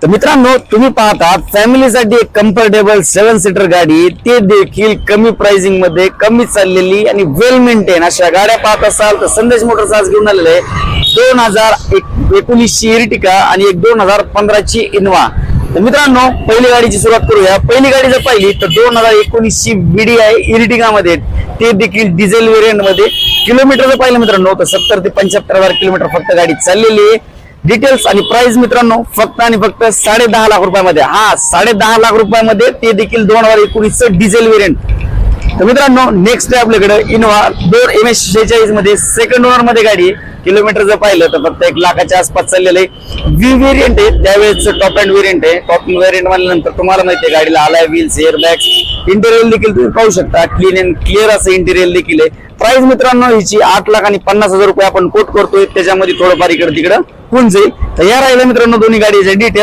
तर मित्रांनो, तुम्ही पाहता फॅमिलीसाठी एक कम्फर्टेबल 7 सीटर गाडी, ते देखील कमी प्राइसिंग मध्ये, कमी चाललेली आणि वेल मेंटेन अशा गाड्या पाहत असाल तर संदेश मोटर्स आज घेऊन आलेले आहे 2019 ची इर्टिगा आणि एक 2015 ची इनोवा। तर मित्रांनो, पहिली गाडीची सुरुवात करूया। पहिली गाडी जर पाहिली तर 2019 ची VDI इर्टिगा मध्ये, ते देखील डिझेल व्हेरियंट मध्ये। किलोमीटर जर पाहिलं मित्रांनो तर 70 ते 75,000 किलोमीटर फक्त गाडी चाललेली आहे। डिटेल्स आणि प्राइस मित्रांनो फक्त आणि फक्त 10.5 लाख रुपयामध्ये। हा, 10.5 लाख रुपयामध्ये, ते देखील 2019 चं डिझेल व्हेरियंट। तर मित्रांनो, नेक्स्ट आहे आपल्याकडे इनोवा 2 MS46 मध्ये, सेकंड ओनर मध्ये गाडी आहे। किलोमीटर जर पाहिलं तर फक्त 1 लाखाच्या आसपास चाललेलं आहे। व्ही व्हेरियंट आहे, त्यावेळेस टॉप एंड व्हेरियंट आहे। टॉप व्हेरियंट म्हणल्यानंतर तुम्हाला माहिती आहे गाडीला आलाय व्हील्स, एअरबॅग्स, इंटेरियर देखील तुम्ही पाहू शकता, क्लीन अँड क्लिअर असं इंटेरियर देखील आहे। प्राइस मित्रांनो हिची 8,50,000 रुपये आपण कोट करतोय, त्याच्यामध्ये थोडंफार इकडे तिकडे होऊन जाईल। तर या राहिलं मित्रांनो दोन्ही गाडीचे डिटेल।